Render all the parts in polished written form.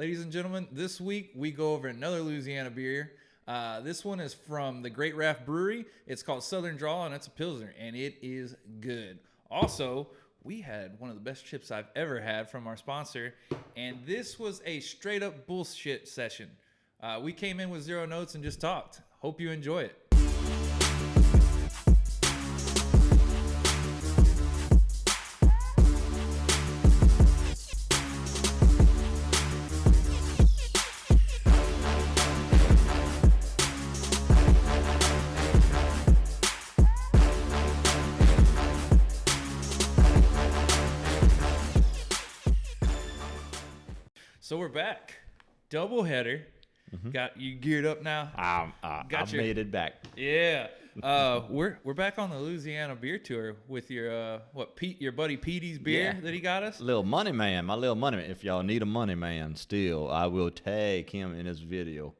Ladies and gentlemen, this week we go over another Louisiana beer. This one is from the Great Raft Brewery. It's called Southern Drawl, and it's a Pilsner, and it is good. Also, we had one of the best chips I've ever had from our sponsor, and this was a straight-up bullshit session. We came in with zero notes and just talked. Hope you enjoy it. So we're back. Double header. Got you geared up now? I made it back. Yeah. We're back on the Louisiana beer tour with your Pete, your buddy Petey's beer that he got us. Little money man, my little money man. If y'all need a money man still, I will tag him in his video.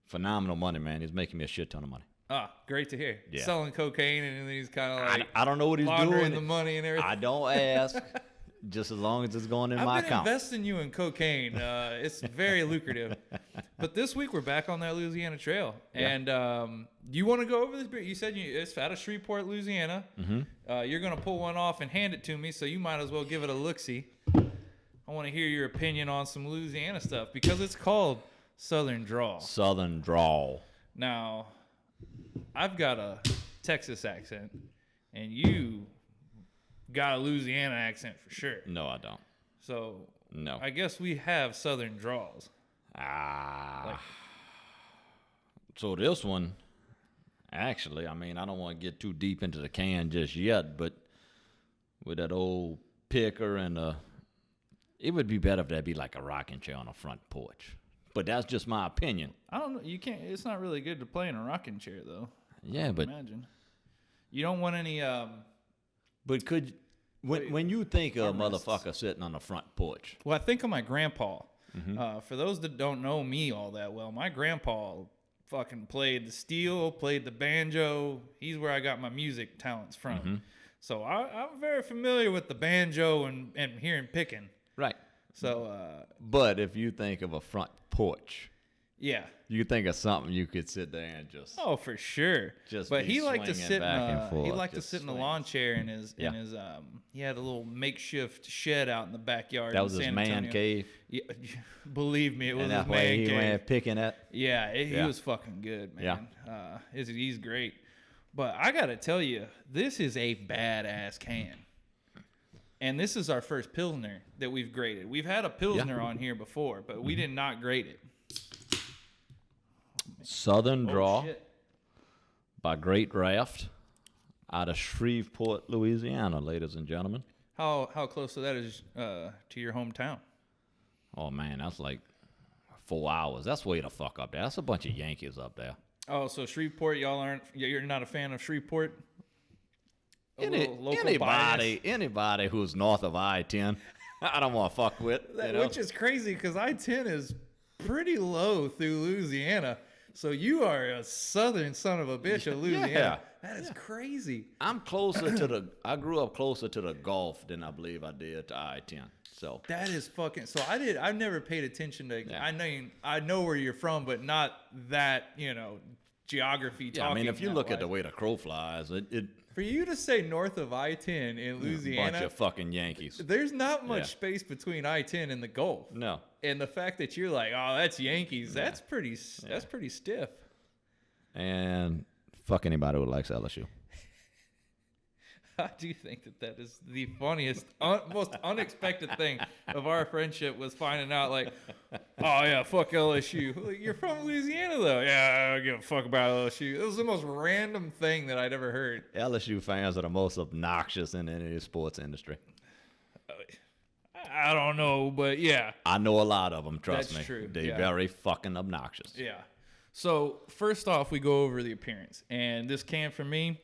Phenomenal money man. He's making me a shit ton of money. Ah, great to hear. Yeah. Selling cocaine and then he's kind of like I don't know what he's laundering doing. the money and everything. I don't ask. Just as long as it's going in my account. I've been investing you in cocaine. It's very lucrative. But this week we're back on that Louisiana trail. Yeah. And you want to go over this beer? You said it's out of Shreveport, Louisiana. You're going to pull one off and hand it to me, so you might as well give it a look-see. I want to hear your opinion on some Louisiana stuff because it's called Southern Drawl. Southern Drawl. Now, I've got a Texas accent, and you got a Louisiana accent for sure. No, I don't. So, no. I guess we have Southern Draws. So this one, actually, I mean, I don't want to get too deep into the can just yet, but with that old picker and it would be better if that'd be like a rocking chair on a front porch. But that's just my opinion. I don't know. You can't. It's not really good to play in a rocking chair, though. Yeah, but imagine. You don't want any. But when you think of a motherfucker sitting on the front porch? Well, I think of my grandpa. For those that don't know me all that well, my grandpa fucking played the steel, played the banjo. He's where I got my music talents from. So I'm very familiar with the banjo and hearing picking. Right. So. But if you think of a front porch. Yeah. You think of something you could sit there and just. Oh, for sure. But he liked to sit in the lawn chair in his he had a little makeshift shed out in the backyard. That was his man cave. Yeah, believe me, it was his man cave. He went picking at. Yeah, he was fucking good, man. Yeah. He's great. But I got to tell you, this is a badass can. And this is our first Pilsner that we've graded. We've had a Pilsner on here before, but we did not grade it. Southern Drawl by Great Raft out of Shreveport, Louisiana, ladies and gentlemen. How close to that is to your hometown? Oh, man, that's like 4 hours. That's way the fuck up there. That's a bunch of Yankees up there. Oh, so Shreveport, you're not a fan of Shreveport? Anybody who's north of I-10, I don't want to fuck with. Which is crazy because I-10 is pretty low through Louisiana. So you are a southern son of a bitch of Louisiana. Yeah. That is crazy. I'm closer to I grew up closer to the Gulf than I believe I did to I-10. So that is fucking. So I've never paid attention to. Yeah. I know where you're from, but not that geography. Yeah, I mean, if you look at the way the crow flies, it for you to say north of I-10 in Louisiana, a bunch of fucking Yankees. There's not much space between I-10 and the Gulf. No. And the fact that you're like, oh, that's Yankees, that's pretty stiff. And fuck anybody who likes LSU. I do think that is the funniest, most unexpected thing of our friendship was finding out like, oh yeah, fuck LSU. Like, you're from Louisiana though. Yeah, I don't give a fuck about LSU. It was the most random thing that I'd ever heard. LSU fans are the most obnoxious in any sports industry. I don't know, but yeah. I know a lot of them, trust me. That's true. They're very fucking obnoxious. Yeah. So first off, we go over the appearance. And this can for me,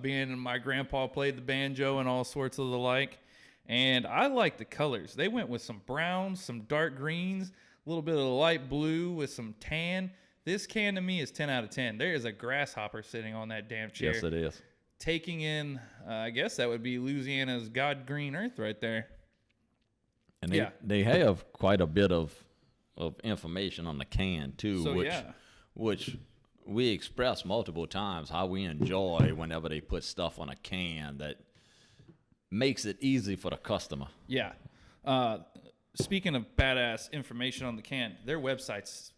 being my grandpa played the banjo and all sorts of the like. And I like the colors. They went with some browns, some dark greens, a little bit of light blue with some tan. This can to me is 10 out of 10. There is a grasshopper sitting on that damn chair. Yes, it is. Taking in, I guess that would be Louisiana's God green earth right there. And they have quite a bit of of information on the can too, So, which we express multiple times how we enjoy whenever they put stuff on a can that makes it easy for the customer. Yeah. Speaking of badass information on the can, their website's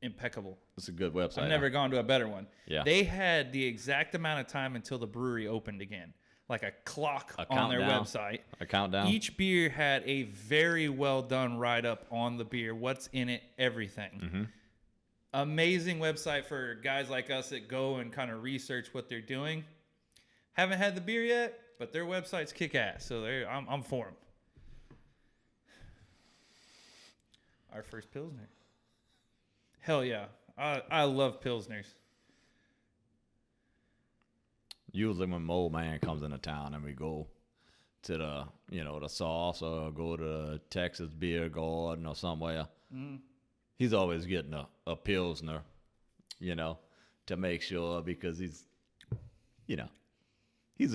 impeccable. It's a good website. I've never gone to a better one. Yeah. They had the exact amount of time until the brewery opened again, like a clock on their countdown. website. A countdown. Each beer had a very well done write up on the beer, what's in it, everything. Mm-hmm. Amazing website for guys like us that go and kind of research what they're doing. Haven't had the beer yet, but their website's kick ass, so I'm for them. Our first Pilsner. Hell yeah. I love Pilsners. Usually when Mold Man comes into town and we go to the, the sauce or go to the Texas Beer Garden or somewhere, he's always getting a Pilsner, to make sure, because he's a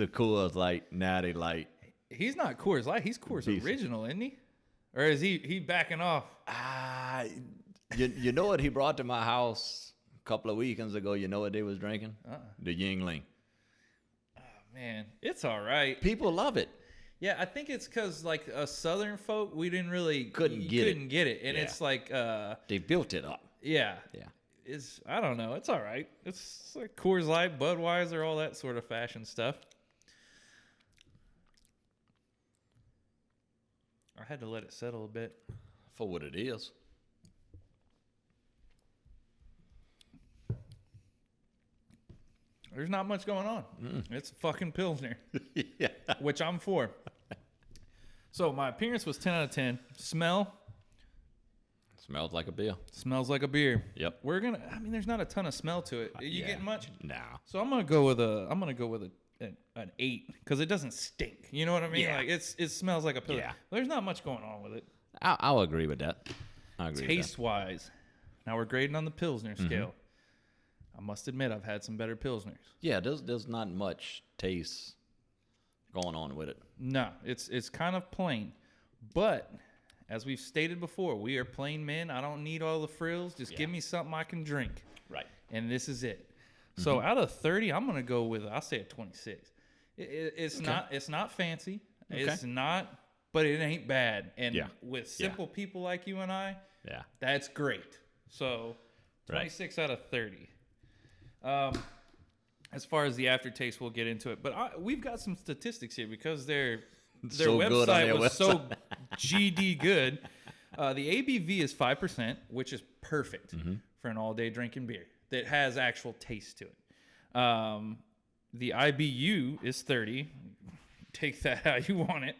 Coors Light, Natty Light. He's not Coors Light. He's Coors Original, isn't he? Or is he backing off? You know what he brought to my house a couple of weekends ago? You know what they was drinking? The Yingling. Oh, man. It's all right. People love it. Yeah, I think it's because, like, us Southern folk, we didn't really... Couldn't get it. And it's like... they built it up. Yeah. Yeah. I don't know. It's all right. It's like Coors Light, Budweiser, all that sort of fashion stuff. I had to let it settle a bit. For what it is. There's not much going on. It's a fucking Pilsner. Yeah. Which I'm for. So my appearance was 10 out of 10. Smell. Smells like a beer. Smells like a beer. Yep. There's not a ton of smell to it. Are you getting much? No. So I'm gonna go with an 8 because it doesn't stink. You know what I mean? Yeah. Like it smells like a Pilsner. Yeah. There's not much going on with it. I'll agree with that. I agree. Taste wise, now we're grading on the Pilsner scale. I must admit I've had some better Pilsners. Yeah, there's not much taste going on with it. No, it's kind of plain. But as we've stated before, we are plain men. I don't need all the frills. Just give me something I can drink. Right. And this is it. So out of 30, I'm gonna go with I'll say a 26. It's not fancy. Okay. It's not, but it ain't bad. And Yeah. with simple people like you and I, Yeah. that's great. So 26 out of 30. As far as the aftertaste, we'll get into it. But we've got some statistics here because their So good on website their was so website. GD good. The ABV is 5%, which is perfect for an all-day drinking beer that has actual taste to it. The IBU is 30. Take that how you want it.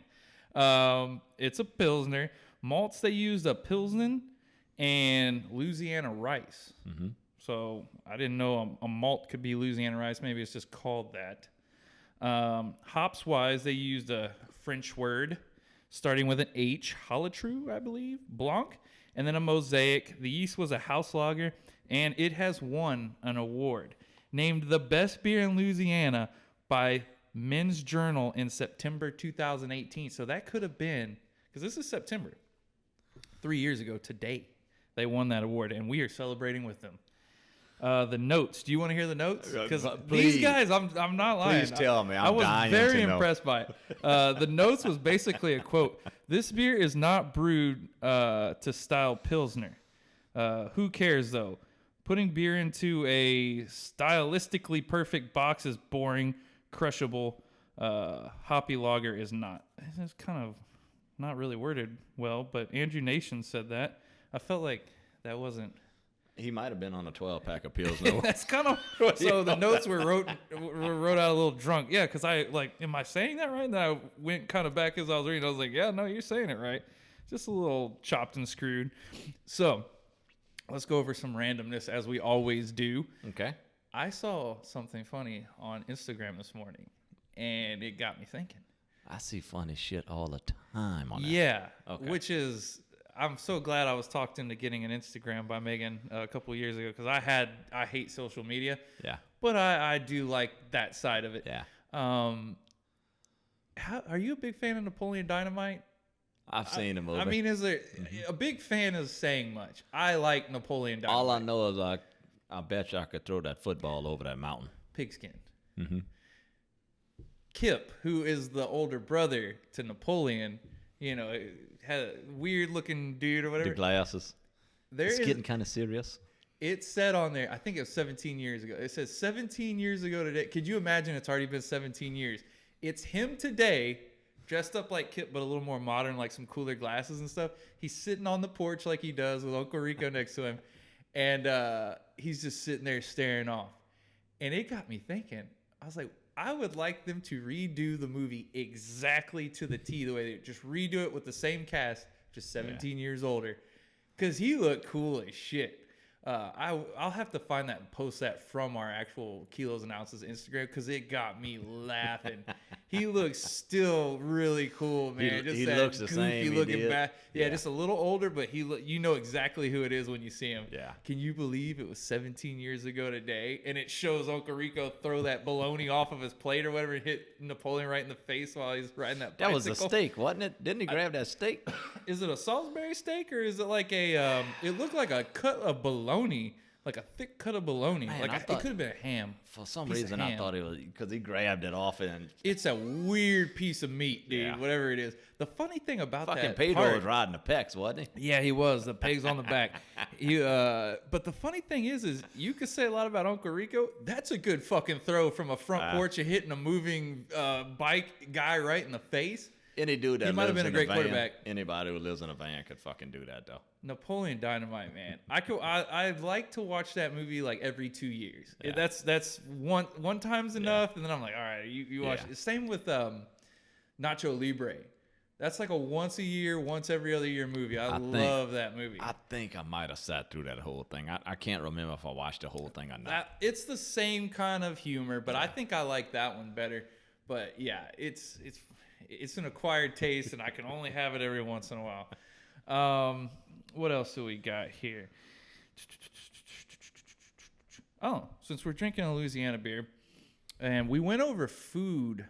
It's a Pilsner. Malts, they used a Pilsen and Louisiana rice. So I didn't know a malt could be Louisiana rice. Maybe it's just called that. Hops wise, they used a French word starting with an H, Holitrue, I believe, Blanc, and then a Mosaic. The yeast was a house lager, and it has won an award named the best beer in Louisiana by Men's Journal in September 2018. So that could have been, because this is September, 3 years ago today, they won that award, and we are celebrating with them. The notes. Do you want to hear the notes? Because these guys, I'm not lying. Please tell me. I was dying very to know. impressed by it. The notes was basically a quote. This beer is not brewed to style Pilsner. Who cares, though? Putting beer into a stylistically perfect box is boring, crushable. Hoppy lager is not. It's kind of not really worded well, but Andrew Nation said that. I felt like that wasn't. He might have been on a 12-pack of Pilsner. That's kind of so. The notes were wrote out a little drunk. Yeah, because I am I saying that right? And I went kind of back as I was reading. I was like, yeah, no, you're saying it right. Just a little chopped and screwed. So let's go over some randomness as we always do. Okay. I saw something funny on Instagram this morning, and it got me thinking. I see funny shit all the time on that. Yeah, Okay. which is. I'm so glad I was talked into getting an Instagram by Megan a couple of years ago because I hate social media. Yeah. But I do like that side of it. Yeah. Are you a big fan of Napoleon Dynamite? I've seen the movie. I mean, is there a big fan is saying much? I like Napoleon Dynamite. All I know is I bet you I could throw that football over that mountain. Pigskin. Mm-hmm. Kip, who is the older brother to Napoleon, had a weird looking dude or whatever. The glasses. It's getting kind of serious. It said on there, I think it was 17 years ago. It says 17 years ago today. Could you imagine it's already been 17 years? It's him today, dressed up like Kip, but a little more modern, like some cooler glasses and stuff. He's sitting on the porch like he does with Uncle Rico next to him. And he's just sitting there staring off. And it got me thinking. I was like, I would like them to redo the movie exactly to the T, the way they just redo it with the same cast, just 17 years older. Because he looked cool as shit. I'll have to find that and post that from our actual Kilos and Ounces Instagram because it got me laughing. He looks still really cool, man. He looks the same. Looking back. Yeah, just a little older, but you know exactly who it is when you see him. Yeah. Can you believe it was 17 years ago today? And it shows Uncle Rico throw that bologna off of his plate or whatever and hit Napoleon right in the face while he's riding that bicycle. That was a steak, wasn't it? Didn't he grab that steak? Is it a Salisbury steak or is it like a? It looked like a cut of bologna, like a thick cut of bologna. Man, like it could have been a ham. For some reason, I thought it was because he grabbed it off and it's a weird piece of meat, dude. Yeah. Whatever it is. The funny thing about fucking that Pedro part, was riding the pecs, wasn't he? yeah, he was. The pigs on the back. But the funny thing is you could say a lot about Uncle Rico. That's a good fucking throw from a front porch of hitting a moving bike guy right in the face. Any dude that He might have lives been a in great van, quarterback. Anybody who lives in a van could fucking do that, though. Napoleon Dynamite, man. I'd like to watch that movie like every 2 years. Yeah. That's one time's enough, and then I'm like, all right, you watch it. Same with Nacho Libre. That's like a once a year, once every other year movie. I love that movie. I think I might have sat through that whole thing. I can't remember if I watched the whole thing or not. It's the same kind of humor, but I think I like that one better. But yeah, it's an acquired taste, and I can only have it every once in a while. What else do we got here? Oh, since we're drinking a Louisiana beer, and we went over food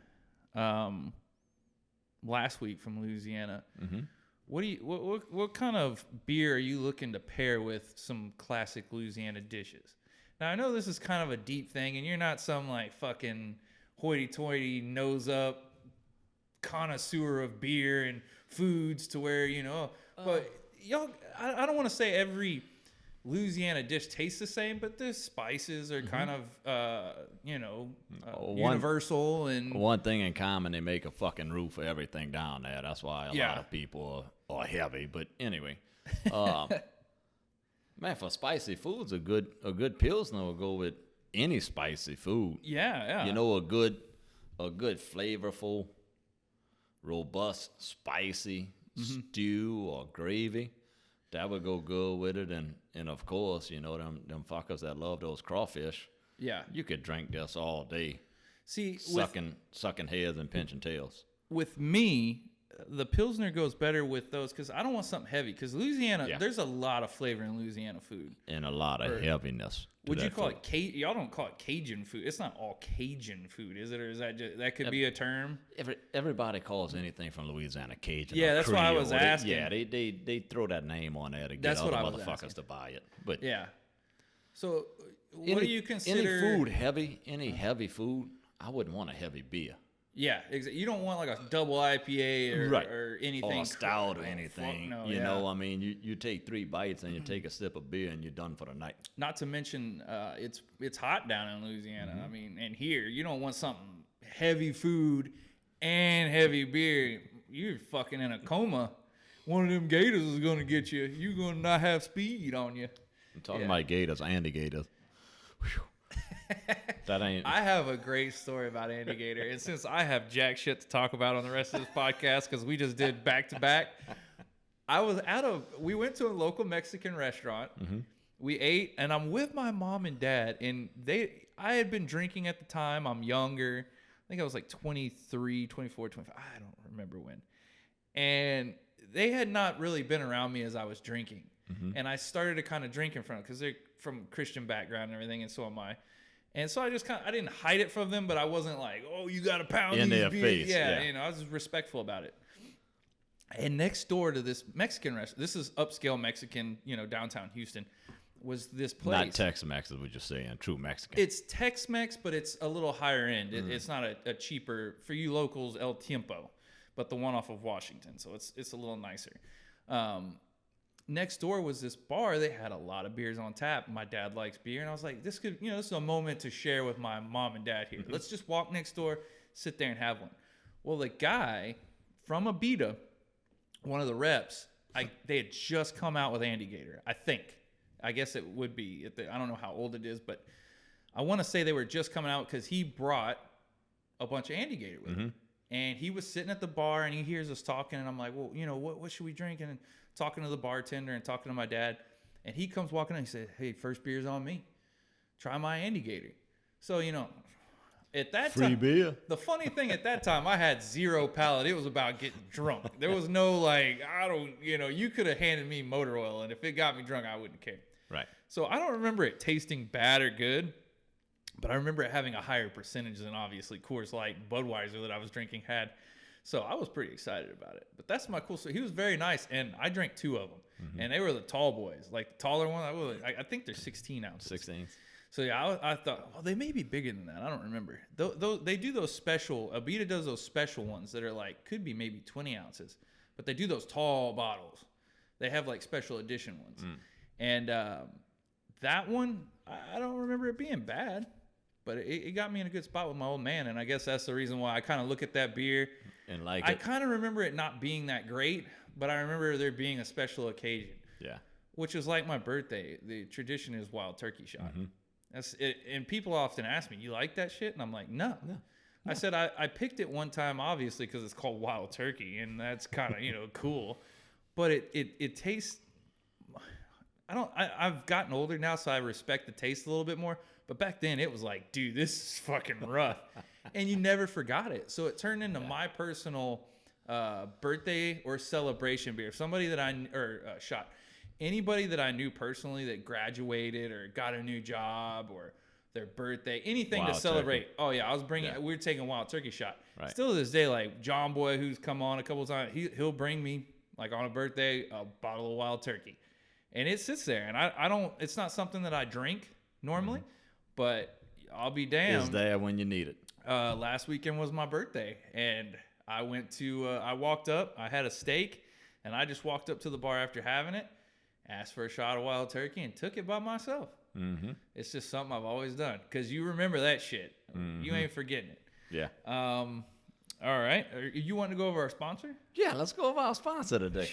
last week from Louisiana. Mm-hmm. What kind of beer are you looking to pair with some classic Louisiana dishes? Now, I know this is kind of a deep thing, and you're not some like fucking hoity-toity, nose-up connoisseur of beer and foods to where, but y'all, I don't want to say every Louisiana dish tastes the same, but the spices are kind of, universal. And one thing in common, they make a fucking roof for everything down there. That's why a lot of people are heavy. But anyway, man, for spicy foods, a good Pilsner will go with any spicy food. Yeah. A good flavorful, robust, spicy stew or gravy. That would go good with it, and of course, them fuckers that love those crawfish. Yeah, you could drink this all day. See, sucking heads and pinching tails. With me, the Pilsner goes better with those because I don't want something heavy. Because Louisiana, there's a lot of flavor in Louisiana food and a lot of heaviness. Would you call it y'all don't call it Cajun food? It's not all Cajun food, is it? Or is that just that could be a term? Everybody calls anything from Louisiana Cajun. Yeah, that's why I was asking. They throw that name on there to get other motherfuckers to buy it. But yeah. So what do you consider any food heavy? Any heavy food? I wouldn't want a heavy beer. Yeah, exactly. You don't want like a double IPA or anything. Or stout or anything. No, I mean, you take 3 bites and you take a sip of beer and you're done for the night. Not to mention, it's hot down in Louisiana. I mean, and here, you don't want something heavy food and heavy beer. You're fucking in a coma. One of them Gators is going to get you. You're going to not have speed on you. I'm talking about Gators, Andy Gators. That ain't. I have a great story about Andy Gator, and since I have jack shit to talk about on the rest of this podcast because we just did back to back, we went to a local Mexican restaurant. Mm-hmm. We ate, and I'm with my mom and dad, and I had been drinking at the time. I'm younger. I think I was like 23, 24, 25. I don't remember when. And they had not really been around me as I was drinking. Mm-hmm. And I started to kind of drink in front of because they're from Christian background and everything, and so am I. And so I just I didn't hide it from them, but I wasn't like, oh, you got to pound in these their beers. face. Yeah, I was respectful about it. And next door to this Mexican restaurant, this is upscale Mexican, downtown Houston, was this place. Not Tex-Mex, as we just saying, true Mexican. It's Tex-Mex, but it's a little higher end. It's not a cheaper, for you locals, El Tiempo, but the one off of Washington. So it's a little nicer. Next door was this bar. They had a lot of beers on tap. My dad likes beer. And I was like, this is a moment to share with my mom and dad here. Let's just walk next door, sit there and have one. Well, the guy from Abita, one of the reps, they had just come out with Andy Gator, I think. I guess it would be. I don't know how old it is, but I want to say they were just coming out because he brought a bunch of Andy Gator with him. And he was sitting at the bar, and he hears us talking, and I'm like, well, what should we drink? And talking to the bartender and talking to my dad. And he comes walking in, and he said, hey, first beer's on me. Try my Andy Gator. So, at that Free time, beer. The funny thing at that time, I had zero palate. It was about getting drunk. There was no you could have handed me motor oil, and if it got me drunk, I wouldn't care. Right. So I don't remember it tasting bad or good, but I remember it having a higher percentage than obviously Coors Light and Budweiser that I was drinking had. So I was pretty excited about it. But that's my cool story. He was very nice, and I drank 2 of them, and they were the tall boys, like the taller one. I think they're 16 ounces. 16. So yeah, I thought, well, they may be bigger than that. I don't remember. They do those special. Abita does those special ones that are could be maybe 20 ounces, but they do those tall bottles. They have special edition ones, and that one I don't remember it being bad, but it got me in a good spot with my old man, and I guess that's the reason why I kind of look at that beer and I kind of remember it not being that great, but I remember there being a special occasion. Yeah, which is like my birthday. The tradition is wild turkey shot. That's it, and people often ask me, "You like that shit?" And I'm like, "No." I said I picked it one time, obviously, because it's called wild turkey, and that's kind of cool. But it tastes. I've gotten older now, so I respect the taste a little bit more. But back then, it was like, dude, this is fucking rough, and you never forgot it. So it turned into my personal birthday or celebration beer. Somebody that shot. Anybody that I knew personally that graduated or got a new job or their birthday, anything wild to celebrate. Turkey. Oh yeah, I was bringing. Yeah. We were taking wild turkey shot. Right. Still to this day, like John Boy, who's come on a couple of times, he'll bring me on a birthday a bottle of wild turkey, and it sits there. And I don't. It's not something that I drink normally, but I'll be damned. It's there when you need it. Last weekend was my birthday, and I went to. I walked up. I had a steak, and I just walked up to the bar after having it. Asked for a shot of wild turkey and took it by myself. It's just something I've always done because you remember that shit. You ain't forgetting it. Yeah. All right. You want to go over our sponsor? Yeah, let's go over our sponsor today.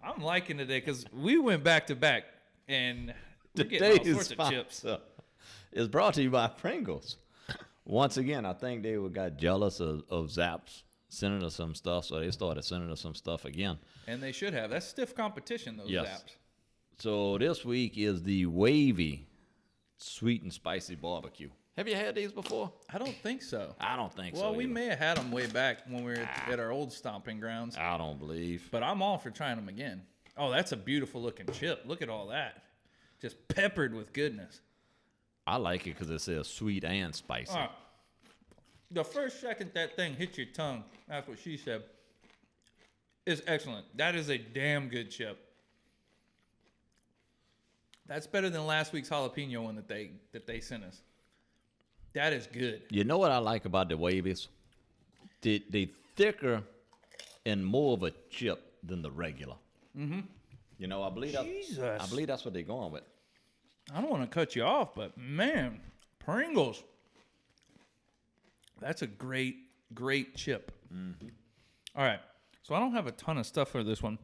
I'm liking today because we went back to back and we're getting all sorts of chips. Is brought to you by Pringles. Once again, I think they got jealous of Zapp's sending us some stuff, so they started sending us some stuff again. And they should have. That's stiff competition, those Zaps. So this week is the Wavy Sweet and Spicy Barbecue. Have you had these before? I don't think so. I don't think so. Well, we may have had them way back when we were at our old stomping grounds. I don't believe. But I'm all for trying them again. Oh, that's a beautiful looking chip. Look at all that. Just peppered with goodness. I like it because it says sweet and spicy. The first second that thing hits your tongue, that's what she said, is excellent. That is a damn good chip. That's better than last week's jalapeno one that they sent us. That is good. You know what I like about the Wavies? They thicker and more of a chip than the regular. I believe that's what they're going with. I don't want to cut you off, but man, Pringles. That's a great, great chip. All right. So I don't have a ton of stuff for this one.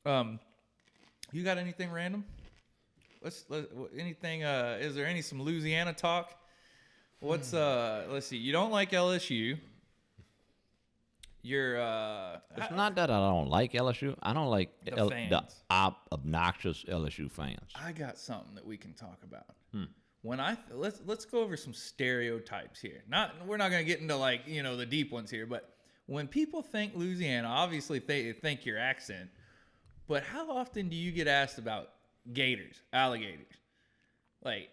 You got anything random? Anything? Is there some Louisiana talk? Let's see. You don't like LSU. You're. It's not that I don't like LSU. I don't like the obnoxious LSU fans. I got something that we can talk about. When let's go over some stereotypes here. We're not gonna get into the deep ones here, but when people think Louisiana, obviously they think your accent. But how often do you get asked about Gators, alligators?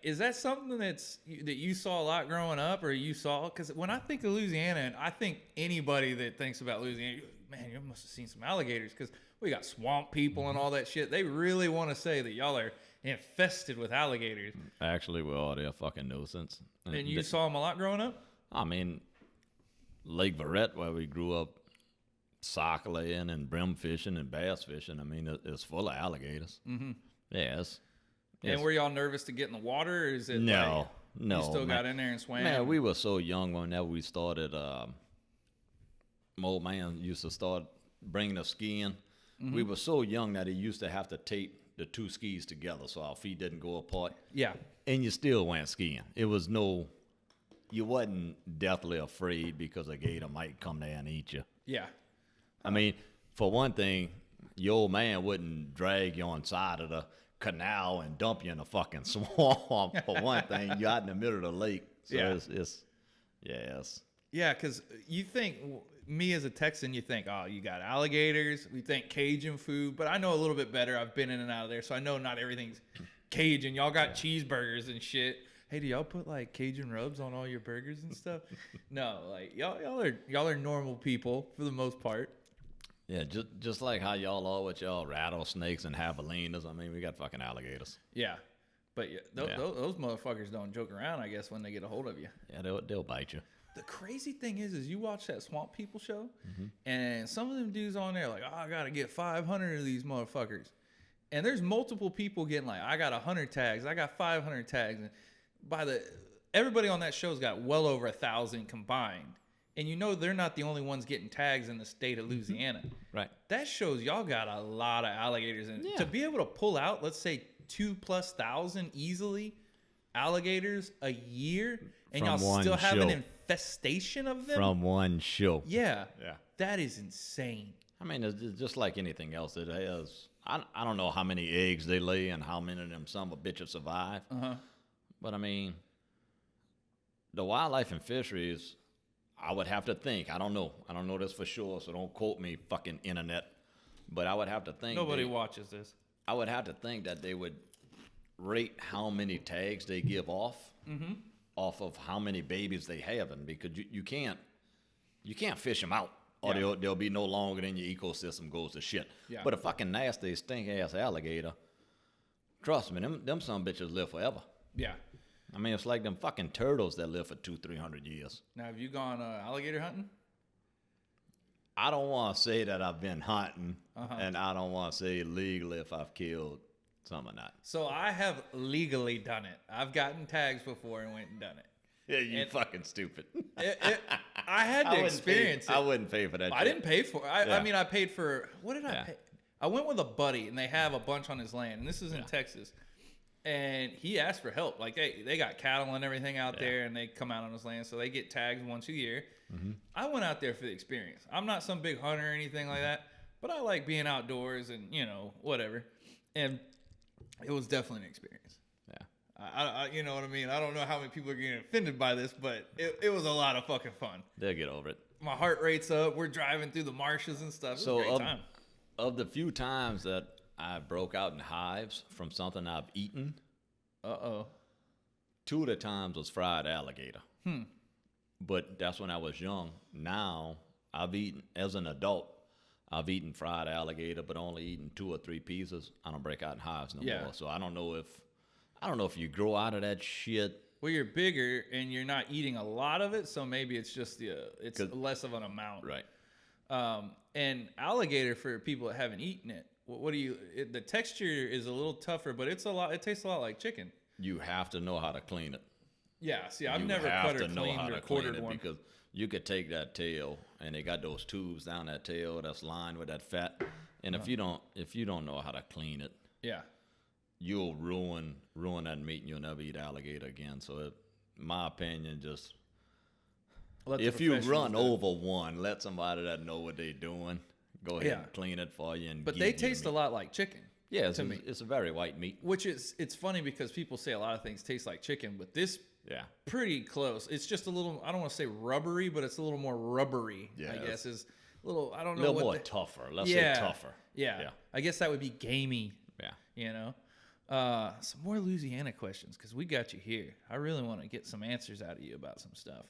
Is that something that you saw a lot growing up, or you saw? Because when I think of Louisiana, and I think anybody that thinks about Louisiana, man, you must have seen some alligators because we got swamp people and all that shit. They really want to say that y'all are infested with alligators. Actually, well, they're a fucking nuisance. And you saw them a lot growing up? I mean, Lake Verret, where we grew up, sock laying and brim fishing and bass fishing. I mean, it's full of alligators. Mm-hmm. Yes. And were y'all nervous to get in the water? Or is it no? You still got in there and swam? Man, we were so young whenever we started. My old man used to start bringing us skiing. Mm-hmm. We were so young that he used to have to tape the two skis together so our feet didn't go apart. Yeah. And you still went skiing. It was you wasn't deathly afraid because a gator might come there and eat you. Yeah. I mean, for one thing, your old man wouldn't drag you on side of the canal and dump you in a fucking swamp. For one thing, you're out in the middle of the lake. So yeah. Yes. Yeah, because you think, me as a Texan, you think, oh, you got alligators. We think Cajun food, but I know a little bit better. I've been in and out of there, so I know not everything's Cajun. Y'all got cheeseburgers and shit. Hey, do y'all put like Cajun rubs on all your burgers and stuff? No, like y'all are normal people for the most part. Yeah, just like how y'all are with y'all rattlesnakes and javelinas. I mean, we got fucking alligators. Yeah, but those motherfuckers don't joke around, I guess, when they get a hold of you. Yeah, they'll bite you. The crazy thing is you watch that Swamp People show, and some of them dudes on there like, oh, I got to get 500 of these motherfuckers. And there's multiple people getting like, I got 100 tags, I got 500 tags. And everybody on that show's got well over 1,000 combined. And you know they're not the only ones getting tags in the state of Louisiana. Right. That shows y'all got a lot of alligators. And yeah. to be able to pull out, let's say 2,000+ easily alligators a year, and from y'all still have an infestation of them? From one show. Yeah. That is insane. I mean, it's just like anything else. It has, I don't know how many eggs they lay and how many of them some of bitches survive. Uh-huh. But I mean, the wildlife and fisheries, I would have to think. I don't know this for sure, so don't quote me, fucking internet. But I would have to think. Nobody watches this. I would have to think that they would rate how many tags they give off, off of how many babies they have, and because you can't fish them out, or they'll be no longer than your ecosystem goes to shit. Yeah. But a fucking nasty stink ass alligator, trust me, them some bitches live forever. Yeah. I mean, it's like them fucking turtles that live for 200-300 years. Now, have you gone alligator hunting? I don't want to say that I've been hunting, and I don't want to say legally if I've killed some or not. So I have legally done it. I've gotten tags before and went and done it. Yeah, you fucking stupid. I had to experience it. I wouldn't pay for that. I didn't pay for it. I mean, I paid for, what did I pay? I went with a buddy, and they have a bunch on his land, and this is in Texas. And he asked for help. Like, they got cattle and everything out there, and they come out on his land, so they get tags once a year. I went out there for the experience. I'm not some big hunter or anything like that, but I like being outdoors and, whatever. And it was definitely an experience. Yeah. I you know what I mean? I don't know how many people are getting offended by this, but it was a lot of fucking fun. They'll get over it. My heart rate's up. We're driving through the marshes and stuff. It was a great time. Of the few times that I broke out in hives from something I've eaten. Two of the times was fried alligator. But that's when I was young. Now, as an adult, I've eaten fried alligator, but only eaten 2 or 3 pieces. I don't break out in hives no more. So I don't know if you grow out of that shit. Well, you're bigger and you're not eating a lot of it, so maybe it's just it's less of an amount. Right. And alligator, for people that haven't eaten it, the texture is a little tougher, but it tastes a lot like chicken. You have to know how to clean it. Yeah, see, I've never cut or cleaned or quartered one. Because you could take that tail, and they got those tubes down that tail that's lined with that fat. And if you don't know how to clean it, you'll ruin that meat, and you'll never eat alligator again. So, in my opinion, just if you run over one, let somebody that know what they're doing go ahead and clean it for you. But they taste a lot like chicken. Yeah, it's a very white meat. Which it's funny because people say a lot of things taste like chicken, but this pretty close. It's just a little, I don't want to say rubbery, but it's a little more rubbery, I guess. Is a little, I don't know. A little more tougher. Let's say tougher. Yeah. I guess that would be gamey. Yeah. Some more Louisiana questions because we got you here. I really want to get some answers out of you about some stuff.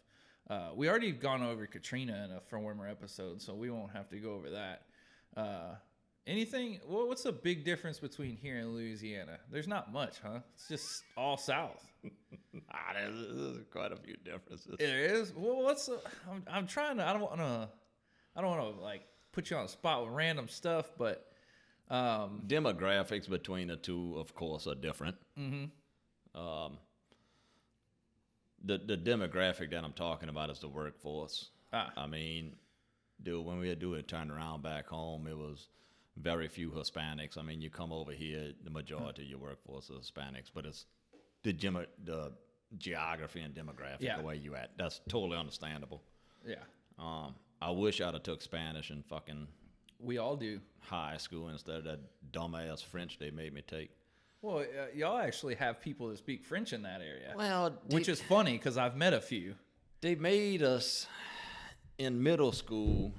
We already gone over Katrina in a former episode, so we won't have to go over that. Anything? Well, what's the big difference between here and Louisiana? There's not much, huh? It's just all south. There's quite a few differences. There is. Well, I'm trying to. I don't want to like put you on the spot with random stuff, but demographics between the two, of course, are different. The demographic that I'm talking about is the workforce. I mean, dude, when we were doing turnaround back home, it was very few Hispanics. I mean, you come over here, the majority of your workforce is Hispanics, but it's the geography and demographic the way you at. That's totally understandable. Yeah. I wish I'd have took Spanish in fucking We all do. high school instead of that dumbass French they made me take. Well, y'all actually have people that speak French in that area. Well, which is funny because I've met a few. They made us in middle school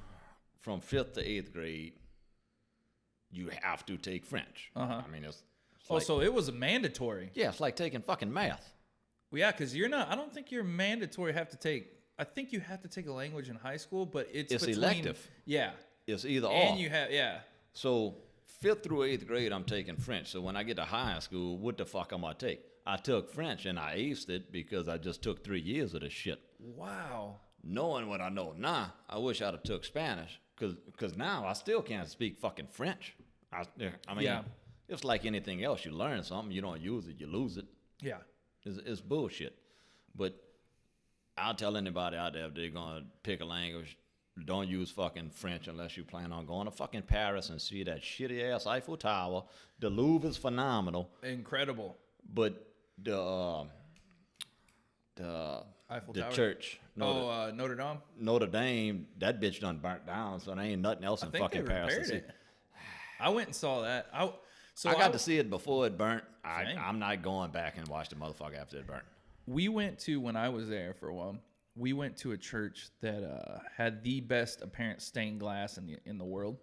from 5th to 8th grade. You have to take French. I mean, it's like, so it was mandatory. Yeah, it's like taking fucking math. Well, yeah, because you're not. I don't think you're mandatory. Have to take. I think you have to take a language in high school, but it's elective. Yeah, it's either or. And you have So 5th through 8th grade, I'm taking French. So when I get to high school, what the fuck am I take? I took French and I aced it because I just took 3 years of this shit. Wow. Knowing what I know now, I wish I'd have took Spanish because now I still can't speak fucking French. I mean, it's like anything else. You learn something, you don't use it, you lose it. Yeah. It's bullshit. But I'll tell anybody out there if they're going to pick a language, don't use fucking French unless you plan on going to fucking Paris and see that shitty-ass Eiffel Tower. The Louvre is phenomenal. Incredible. But the Eiffel Tower? Church. Notre Dame? Notre Dame, that bitch done burnt down, so there ain't nothing else in fucking Paris to see. I went and saw that. I got to see it before it burnt. I'm not going back and watch the motherfucker after it burnt. We went to, when I was there for a while, we went to a church that had the best apparent stained glass in the world.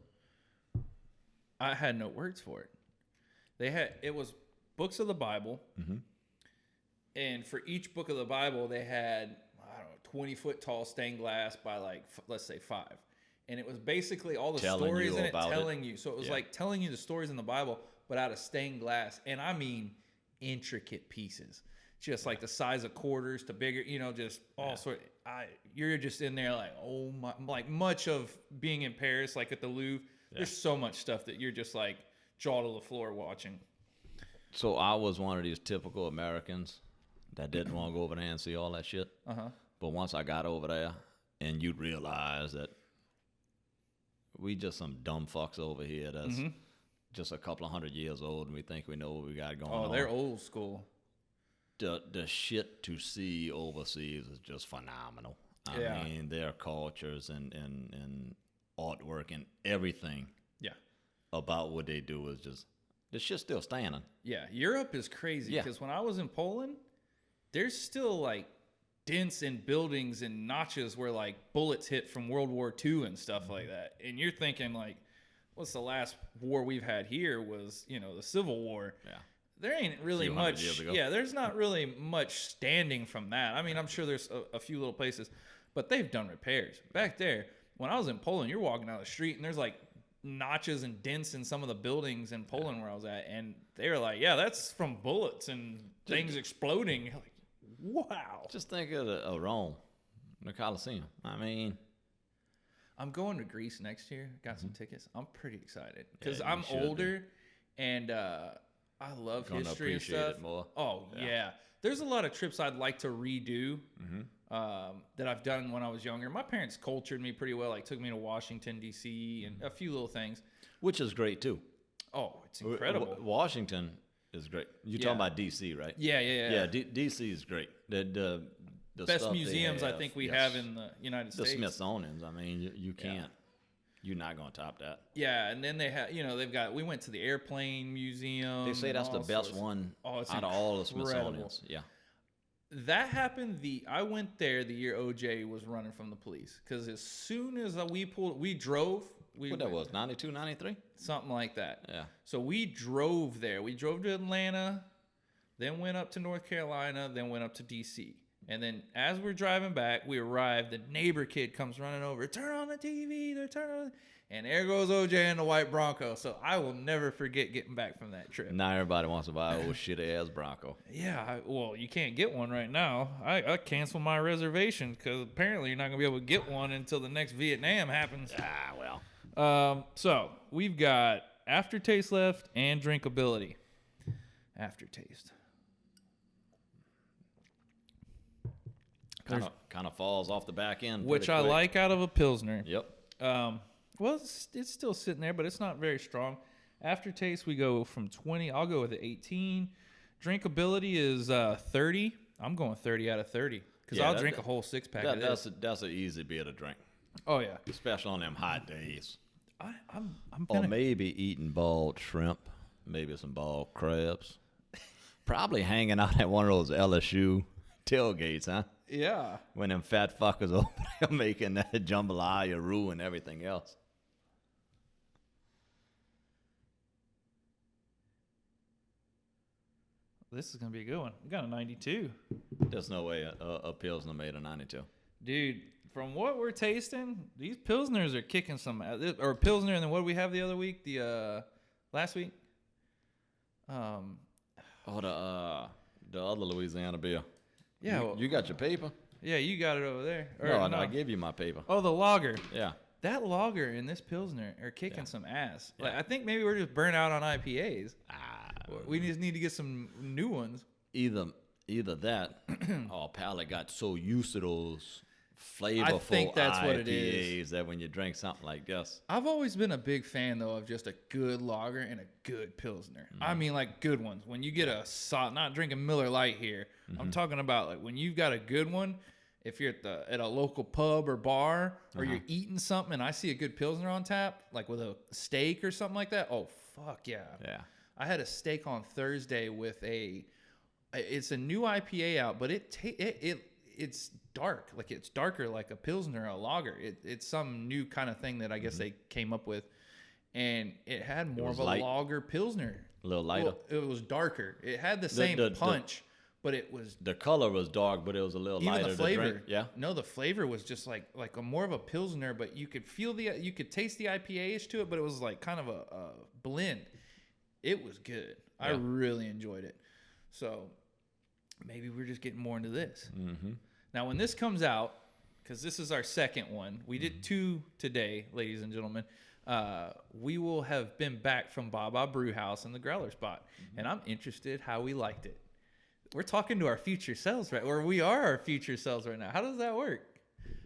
I had no words for it. It was books of the Bible, and for each book of the Bible, they had 20-foot tall stained glass by let's say 5. And it was basically all the stories in it telling you. So it was like telling you the stories in the Bible, but out of stained glass. And I mean intricate pieces. Just like the size of quarters to bigger, just all sorts. You're just in there like, oh my, like much of being in Paris, like at the Louvre, there's so much stuff that you're just like jaw to the floor watching. So I was one of these typical Americans that didn't want to go over there and see all that shit. But once I got over there and you'd realize that we just some dumb fucks over here that's just a couple of 100 years old and we think we know what we got going on. Oh, they're old school. The shit to see overseas is just phenomenal. I mean, their cultures and artwork and everything about what they do is just, the shit's still standing. Yeah, Europe is crazy because when I was in Poland, there's still like dents in buildings and notches where like bullets hit from World War II and stuff like that. And you're thinking like, what's the last war we've had here was, the Civil War. Yeah. There ain't really much. Yeah, there's not really much standing from that. I mean, I'm sure there's a few little places, but they've done repairs. Back there, when I was in Poland, you're walking down the street and there's like notches and dents in some of the buildings in Poland where I was at. And they were like, yeah, that's from bullets and things exploding. You're like, wow. Just think of Rome, the Colosseum. I mean, I'm going to Greece next year. Got some tickets. I'm pretty excited because I'm older and I love history and stuff. It more. Oh, yeah. There's a lot of trips I'd like to redo that I've done when I was younger. My parents cultured me pretty well, like took me to Washington, D.C., and a few little things. Which is great, too. Oh, it's incredible. Washington is great. You're talking about D.C., right? Yeah. Yeah, D.C. is great. The best museums I think we have in the United States. The Smithsonian's. I mean, you can't. You're not going to top that. Yeah, and then they have, they've got, we went to the airplane museum. They say that's the best one out of all the Smithsonian's. Yeah. That happened, I went there the year OJ was running from the police. Because as soon as we drove. What that was, 92, 93? Something like that. Yeah. So we drove there. We drove to Atlanta, then went up to North Carolina, then went up to D.C. And then as we're driving back, we arrive. The neighbor kid comes running over. Turn on the TV. They're turning on. And there goes OJ and the white Bronco. So I will never forget getting back from that trip. Now everybody wants to buy a old shitty ass Bronco. Yeah, well, you can't get one right now. I canceled my reservation because apparently you're not going to be able to get one until the next Vietnam happens. Ah, well. So we've got aftertaste left and drinkability. Aftertaste. Kind of falls off the back end. Which I like out of a Pilsner. Yep. Well, it's still sitting there, but it's not very strong. Aftertaste, we go from 20. I'll go with an 18. Drinkability is 30. I'm going 30 out of 30 because I'll drink a whole 6-pack of this. That's an easy beer to drink. Oh, yeah. Especially on them hot days. Or maybe eating boiled shrimp. Maybe some boiled crabs. Probably hanging out at one of those LSU tailgates, huh? Yeah. When them fat fuckers over there making that jambalaya, roux, and everything else. This is going to be a good one. We got a 92. There's no way a Pilsner made a 92. Dude, from what we're tasting, these Pilsners are kicking some. Or Pilsner, and then what did we have the other week? Last week? The other Louisiana beer. Yeah. You got your paper? Yeah, you got it over there. No, I gave you my paper. Oh, the lager. Yeah. That lager and this Pilsner are kicking some ass. Yeah. Like, I think maybe we're just burnt out on IPAs. We just need to get some new ones. Either that, our palate got so used to those flavorful I think that's IPAs what it is. that when you drink something like this. I've always been a big fan, though, of just a good lager and a good Pilsner. I mean, like, good ones. When you get not drinking Miller Lite here. I'm talking about, like, when you've got a good one, if you're at a local pub or bar, or you're eating something and I see a good Pilsner on tap, like with a steak or something like that, oh, fuck yeah. Yeah. I had a steak on Thursday with it's a new IPA out, but it's dark. Like, it's darker like a Pilsner or a lager. It's some new kind of thing that I guess they came up with. And it had more of a lager Pilsner. A little lighter. Well, it was darker. It had the same punch, but it was... The color was dark, but it was a little lighter. Even the flavor. To drink. Yeah. No, the flavor was just like a more of a Pilsner, but you could you could taste the IPA-ish to it, but it was like kind of a blend. It was good. Yeah. I really enjoyed it. So maybe we're just getting more into this. Mm-hmm. Now, when this comes out, because this is our second one, we did 2 today, ladies and gentlemen. We will have been back from Baba Brew House and the Growler Spot, and I'm interested how we liked it. We're talking to our future selves, right? Or we are our future selves right now. How does that work?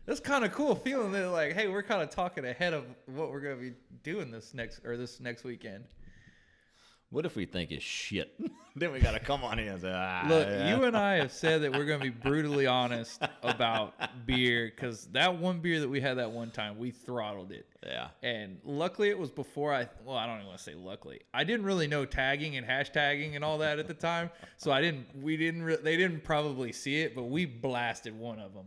That's kind of cool feeling that, like, hey, we're kind of talking ahead of what we're going to be doing this next weekend. What if we think it's shit? Then we got to come on here and say, Look, you and I have said that we're going to be brutally honest about beer, because that one beer that we had that one time, we throttled it. Yeah. And luckily it was before I don't even want to say luckily. I didn't really know tagging and hashtagging and all that at the time. So they didn't probably see it, but we blasted one of them.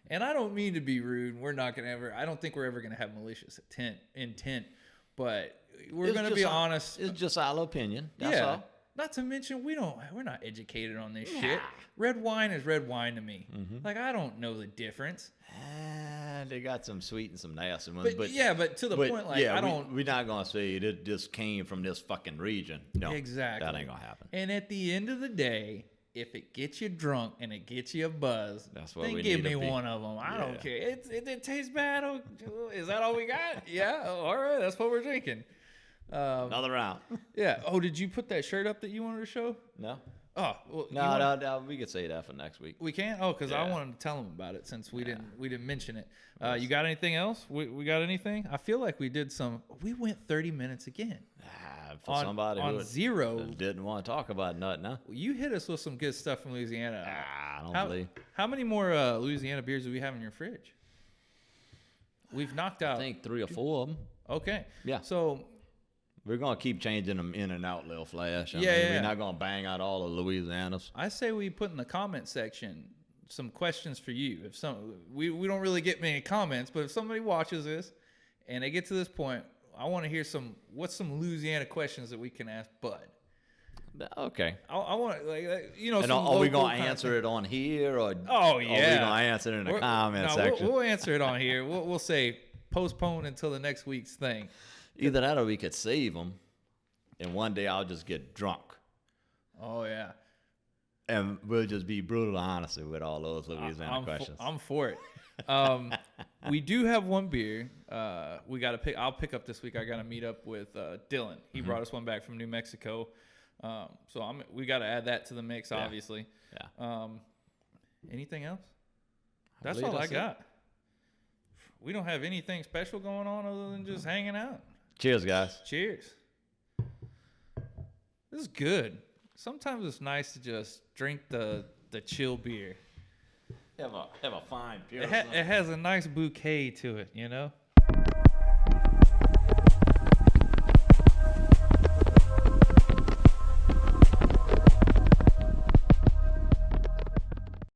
And I don't mean to be rude. I don't think we're ever going to have malicious intent, but we're going to be honest. It's just our opinion. That's all. Not to mention, we're not educated on this shit. Red wine is red wine to me. Mm-hmm. Like, I don't know the difference. They got some sweet and some nasty ones. But to the point, like, we're not going to say that this came from this fucking region. No. Exactly. That ain't going to happen. And at the end of the day, if it gets you drunk and it gets you a buzz, that's what then we give need me one of them. I don't care. It tastes bad. Is that all we got? Yeah. All right. That's what we're drinking. Another round. Yeah. Oh, did you put that shirt up that you wanted to show? No. Oh, well, no. We could say that for next week. We can. Oh, because I wanted to tell them about it since we didn't mention it. You got anything else? We got anything? I feel like we did some. We went 30 minutes again. For somebody on who zero didn't want to talk about nothing. Huh? You hit us with some good stuff from Louisiana. I don't believe. How many more Louisiana beers do we have in your fridge? We've knocked out. I think 3 or 4 of them. Okay. Yeah. So. We're going to keep changing them in and out, little flash. We're not going to bang out all of Louisiana's. I say we put in the comment section some questions for you. If we don't really get many comments, but if somebody watches this and they get to this point, I want to hear some Louisiana questions that we can ask Bud. Okay. I want like you know. And some are we local gonna answer it on here, or Oh are we yeah. gonna answer it in the comment No, section? we'll answer it on here. We'll say postpone until the next week's thing. Either that, or we could save them, and one day I'll just get drunk, Oh yeah. and we'll just be brutal honest with all those Louisiana questions. I'm for it. We do have one beer. We got to pick. I'll pick up this week. I got to meet up with Dylan. He brought us one back from New Mexico. So we got to add that to the mix, obviously. Yeah. Anything else? That's all I got. We don't have anything special going on other than just hanging out. Cheers, guys. Cheers. This is good. Sometimes it's nice to just drink the chill beer. Have a fine beer. It has a nice bouquet to it, you know?